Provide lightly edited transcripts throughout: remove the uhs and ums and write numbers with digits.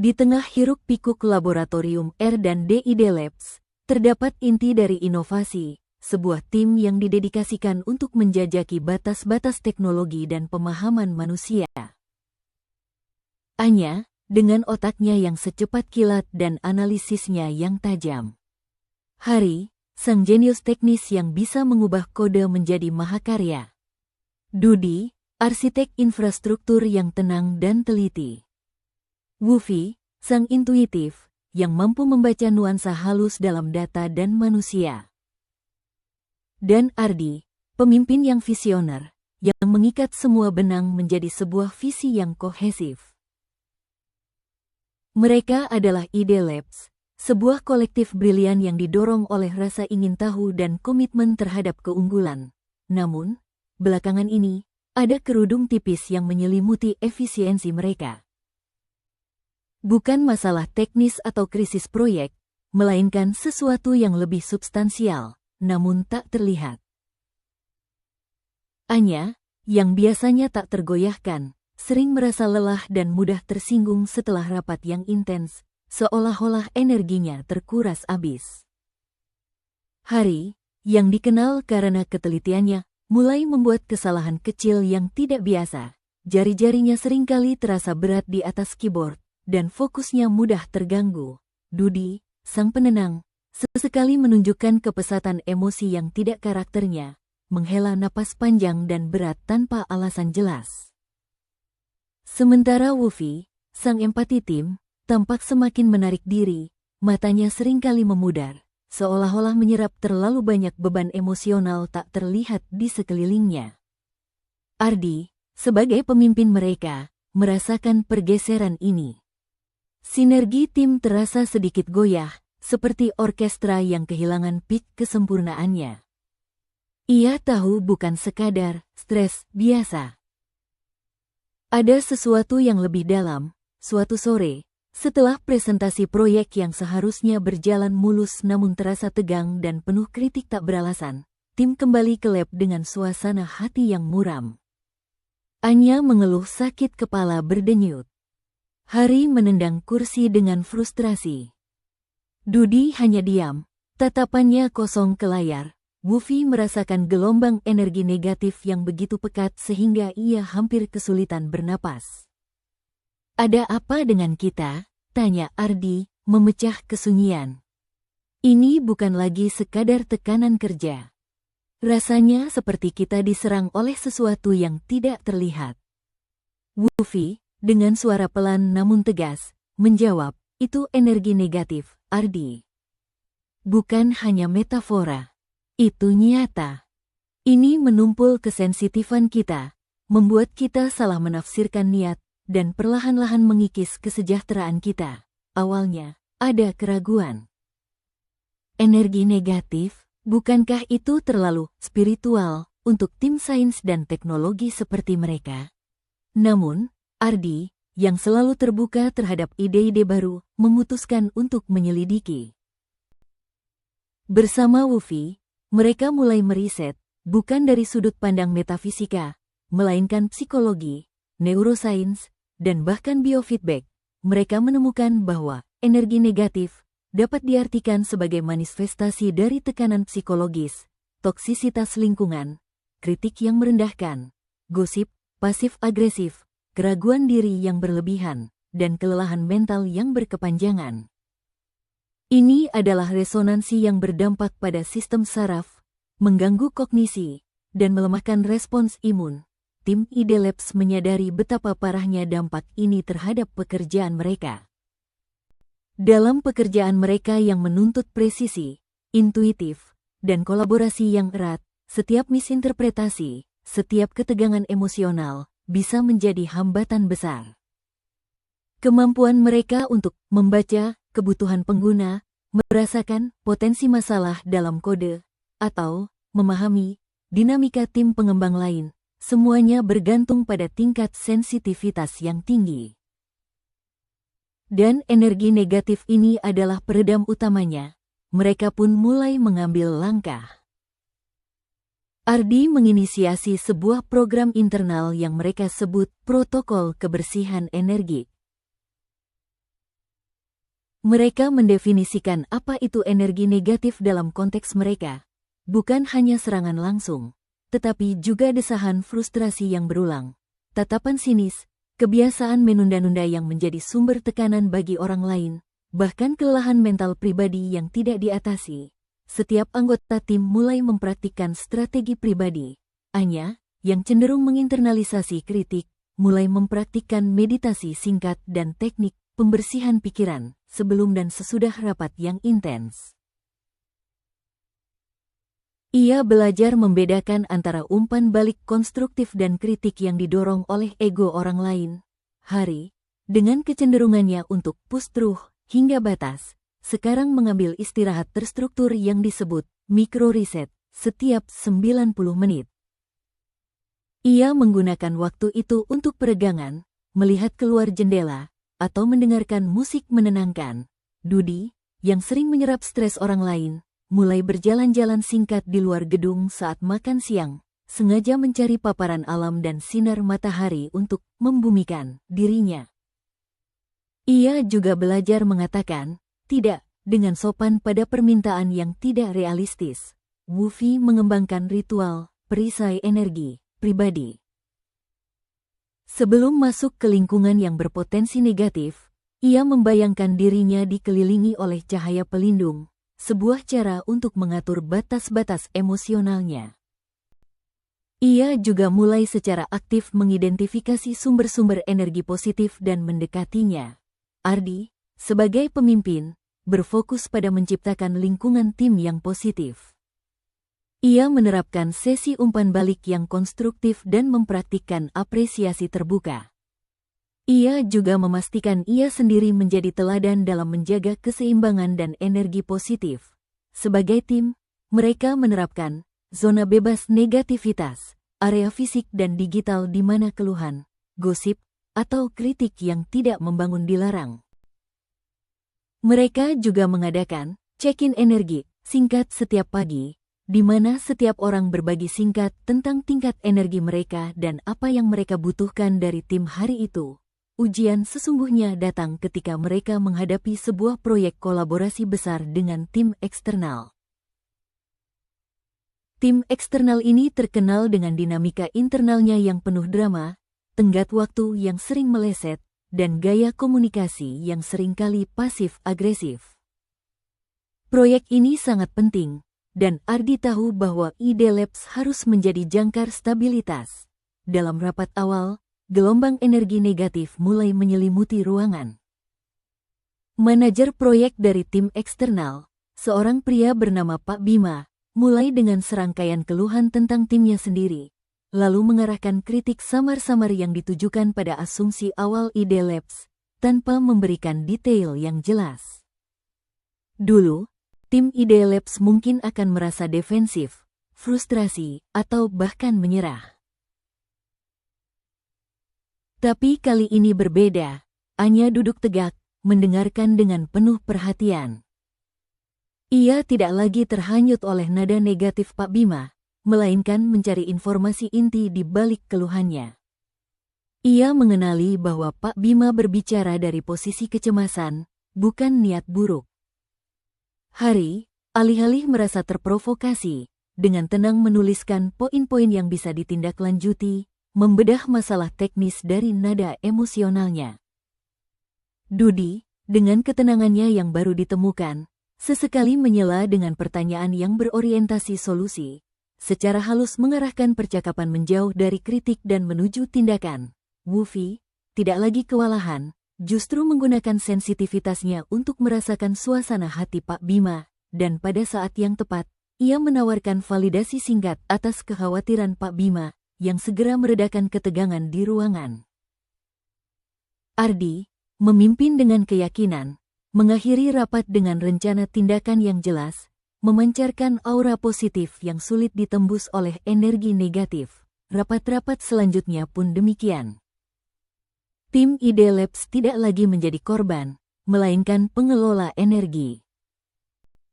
Di tengah hiruk-pikuk laboratorium R&D Labs, terdapat inti dari inovasi, sebuah tim yang didedikasikan untuk menjajaki batas-batas teknologi dan pemahaman manusia. Anya, dengan otaknya yang secepat kilat dan analisisnya yang tajam. Hari, sang jenius teknis yang bisa mengubah kode menjadi mahakarya. Dudi, arsitek infrastruktur yang tenang dan teliti. Wufi, sang intuitif, yang mampu membaca nuansa halus dalam data dan manusia. Dan Ardi, pemimpin yang visioner, yang mengikat semua benang menjadi sebuah visi yang kohesif. Mereka adalah Ide Labs, sebuah kolektif brilian yang didorong oleh rasa ingin tahu dan komitmen terhadap keunggulan. Namun, belakangan ini, ada kerudung tipis yang menyelimuti efisiensi mereka. Bukan masalah teknis atau krisis proyek, melainkan sesuatu yang lebih substansial, namun tak terlihat. Anya, yang biasanya tak tergoyahkan, sering merasa lelah dan mudah tersinggung setelah rapat yang intens, seolah-olah energinya terkuras habis. Hari, yang dikenal karena ketelitiannya, mulai membuat kesalahan kecil yang tidak biasa. Jari-jarinya seringkali terasa berat di atas keyboard, dan fokusnya mudah terganggu. Dudi, sang penenang, sesekali menunjukkan kepesatan emosi yang tidak karakternya, menghela napas panjang dan berat tanpa alasan jelas. Sementara Wufi, sang empati tim, tampak semakin menarik diri, matanya seringkali memudar, seolah-olah menyerap terlalu banyak beban emosional tak terlihat di sekelilingnya. Ardi, sebagai pemimpin mereka, merasakan pergeseran ini. Sinergi tim terasa sedikit goyah, seperti orkestra yang kehilangan pik kesempurnaannya. Ia tahu bukan sekadar stres biasa. Ada sesuatu yang lebih dalam. Suatu sore, setelah presentasi proyek yang seharusnya berjalan mulus namun terasa tegang dan penuh kritik tak beralasan, tim kembali ke lab dengan suasana hati yang muram. Anya mengeluh sakit kepala berdenyut. Hari menendang kursi dengan frustrasi. Dudi hanya diam, tatapannya kosong ke layar. Wufi merasakan gelombang energi negatif yang begitu pekat sehingga ia hampir kesulitan bernapas. "Ada apa dengan kita?" tanya Ardi, memecah kesunyian. "Ini bukan lagi sekadar tekanan kerja. Rasanya seperti kita diserang oleh sesuatu yang tidak terlihat." Wufi, dengan suara pelan namun tegas, menjawab, "Itu energi negatif, Ardi. Bukan hanya metafora. Itu nyata. Ini menumpul kesensitifan kita, membuat kita salah menafsirkan niat, dan perlahan-lahan mengikis kesejahteraan kita. Awalnya, ada keraguan. Energi negatif, bukankah itu terlalu spiritual untuk tim sains dan teknologi seperti mereka?" Namun, Ardi, yang selalu terbuka terhadap ide-ide baru, memutuskan untuk menyelidiki. Bersama Wufi, mereka mulai meriset, bukan dari sudut pandang metafisika, melainkan psikologi, neurosains, dan bahkan biofeedback. Mereka menemukan bahwa energi negatif dapat diartikan sebagai manifestasi dari tekanan psikologis, toksisitas lingkungan, kritik yang merendahkan, gosip, pasif-agresif, keraguan diri yang berlebihan, dan kelelahan mental yang berkepanjangan. Ini adalah resonansi yang berdampak pada sistem saraf, mengganggu kognisi, dan melemahkan respons imun. Tim Ide Labs menyadari betapa parahnya dampak ini terhadap pekerjaan mereka. Dalam pekerjaan mereka yang menuntut presisi, intuitif, dan kolaborasi yang erat, setiap misinterpretasi, setiap ketegangan emosional, bisa menjadi hambatan besar. Kemampuan mereka untuk membaca kebutuhan pengguna, merasakan potensi masalah dalam kode, atau memahami dinamika tim pengembang lain, semuanya bergantung pada tingkat sensitivitas yang tinggi. Dan energi negatif ini adalah peredam utamanya. Mereka pun mulai mengambil langkah. Ardi menginisiasi sebuah program internal yang mereka sebut Protokol Kebersihan Energi. Mereka mendefinisikan apa itu energi negatif dalam konteks mereka, bukan hanya serangan langsung, tetapi juga desahan frustrasi yang berulang, tatapan sinis, kebiasaan menunda-nunda yang menjadi sumber tekanan bagi orang lain, bahkan kelelahan mental pribadi yang tidak diatasi. Setiap anggota tim mulai mempraktikkan strategi pribadi, Anya, yang cenderung menginternalisasi kritik, mulai mempraktikkan meditasi singkat dan teknik pembersihan pikiran sebelum dan sesudah rapat yang intens. Ia belajar membedakan antara umpan balik konstruktif dan kritik yang didorong oleh ego orang lain. Hari, dengan kecenderungannya untuk push through hingga batas, sekarang mengambil istirahat terstruktur yang disebut micro reset setiap 90 menit. Ia menggunakan waktu itu untuk peregangan, melihat keluar jendela, atau mendengarkan musik menenangkan. Dudi, yang sering menyerap stres orang lain, mulai berjalan-jalan singkat di luar gedung saat makan siang, sengaja mencari paparan alam dan sinar matahari untuk membumikan dirinya. Ia juga belajar mengatakan tidak dengan sopan pada permintaan yang tidak realistis. Wufi mengembangkan ritual perisai energi pribadi. Sebelum masuk ke lingkungan yang berpotensi negatif, ia membayangkan dirinya dikelilingi oleh cahaya pelindung, sebuah cara untuk mengatur batas-batas emosionalnya. Ia juga mulai secara aktif mengidentifikasi sumber-sumber energi positif dan mendekatinya. Ardi, sebagai pemimpin, berfokus pada menciptakan lingkungan tim yang positif. Ia menerapkan sesi umpan balik yang konstruktif dan mempraktikkan apresiasi terbuka. Ia juga memastikan ia sendiri menjadi teladan dalam menjaga keseimbangan dan energi positif. Sebagai tim, mereka menerapkan zona bebas negativitas, area fisik dan digital di mana keluhan, gosip, atau kritik yang tidak membangun dilarang. Mereka juga mengadakan check-in energi singkat setiap pagi, di mana setiap orang berbagi singkat tentang tingkat energi mereka dan apa yang mereka butuhkan dari tim hari itu. Ujian sesungguhnya datang ketika mereka menghadapi sebuah proyek kolaborasi besar dengan tim eksternal. Tim eksternal ini terkenal dengan dinamika internalnya yang penuh drama, tenggat waktu yang sering meleset, dan gaya komunikasi yang seringkali pasif-agresif. Proyek ini sangat penting, dan Ardi tahu bahwa Ide Labs harus menjadi jangkar stabilitas. Dalam rapat awal, gelombang energi negatif mulai menyelimuti ruangan. Manajer proyek dari tim eksternal, seorang pria bernama Pak Bima, mulai dengan serangkaian keluhan tentang timnya sendiri, lalu mengarahkan kritik samar-samar yang ditujukan pada asumsi awal Ide Labs, tanpa memberikan detail yang jelas. Dulu, tim Ide Labs mungkin akan merasa defensif, frustrasi, atau bahkan menyerah. Tapi kali ini berbeda. Anya duduk tegak, mendengarkan dengan penuh perhatian. Ia tidak lagi terhanyut oleh nada negatif Pak Bima, melainkan mencari informasi inti di balik keluhannya. Ia mengenali bahwa Pak Bima berbicara dari posisi kecemasan, bukan niat buruk. Hari, alih-alih merasa terprovokasi, dengan tenang menuliskan poin-poin yang bisa ditindaklanjuti, membedah masalah teknis dari nada emosionalnya. Dudi, dengan ketenangannya yang baru ditemukan, sesekali menyela dengan pertanyaan yang berorientasi solusi, secara halus mengarahkan percakapan menjauh dari kritik dan menuju tindakan. Wufi, tidak lagi kewalahan, justru menggunakan sensitivitasnya untuk merasakan suasana hati Pak Bima, dan pada saat yang tepat, ia menawarkan validasi singkat atas kekhawatiran Pak Bima, yang segera meredakan ketegangan di ruangan. Ardi, memimpin dengan keyakinan, mengakhiri rapat dengan rencana tindakan yang jelas, memancarkan aura positif yang sulit ditembus oleh energi negatif. Rapat-rapat selanjutnya pun demikian. Tim Ide Labs tidak lagi menjadi korban, melainkan pengelola energi.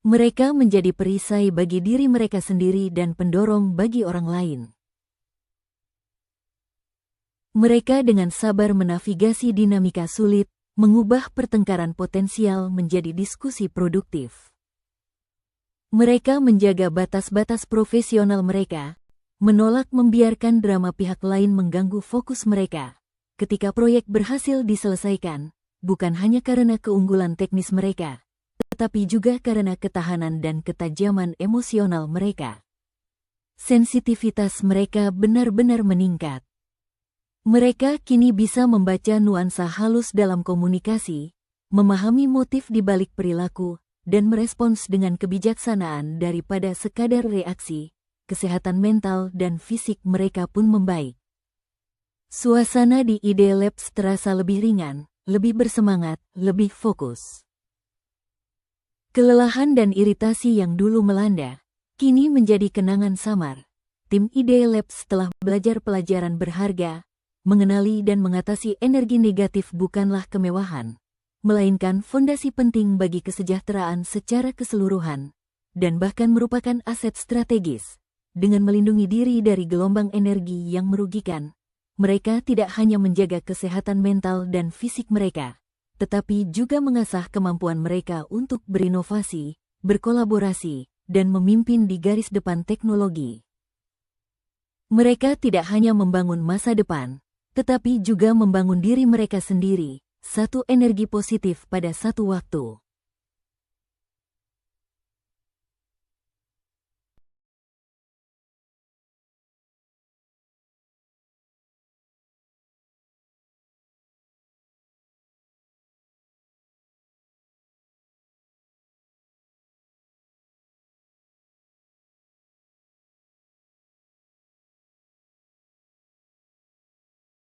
Mereka menjadi perisai bagi diri mereka sendiri dan pendorong bagi orang lain. Mereka dengan sabar menavigasi dinamika sulit, mengubah pertengkaran potensial menjadi diskusi produktif. Mereka menjaga batas-batas profesional mereka, menolak membiarkan drama pihak lain mengganggu fokus mereka. Ketika proyek berhasil diselesaikan, bukan hanya karena keunggulan teknis mereka, tetapi juga karena ketahanan dan ketajaman emosional mereka. Sensitivitas mereka benar-benar meningkat. Mereka kini bisa membaca nuansa halus dalam komunikasi, memahami motif di balik perilaku, dan merespons dengan kebijaksanaan daripada sekadar reaksi. Kesehatan mental dan fisik mereka pun membaik. Suasana di Ide Labs terasa lebih ringan, lebih bersemangat, lebih fokus. Kelelahan dan iritasi yang dulu melanda, kini menjadi kenangan samar. Tim Ide Labs telah belajar pelajaran berharga, mengenali dan mengatasi energi negatif bukanlah kemewahan, melainkan fondasi penting bagi kesejahteraan secara keseluruhan, dan bahkan merupakan aset strategis. Dengan melindungi diri dari gelombang energi yang merugikan, mereka tidak hanya menjaga kesehatan mental dan fisik mereka, tetapi juga mengasah kemampuan mereka untuk berinovasi, berkolaborasi, dan memimpin di garis depan teknologi. Mereka tidak hanya membangun masa depan, tetapi juga membangun diri mereka sendiri, satu energi positif pada satu waktu.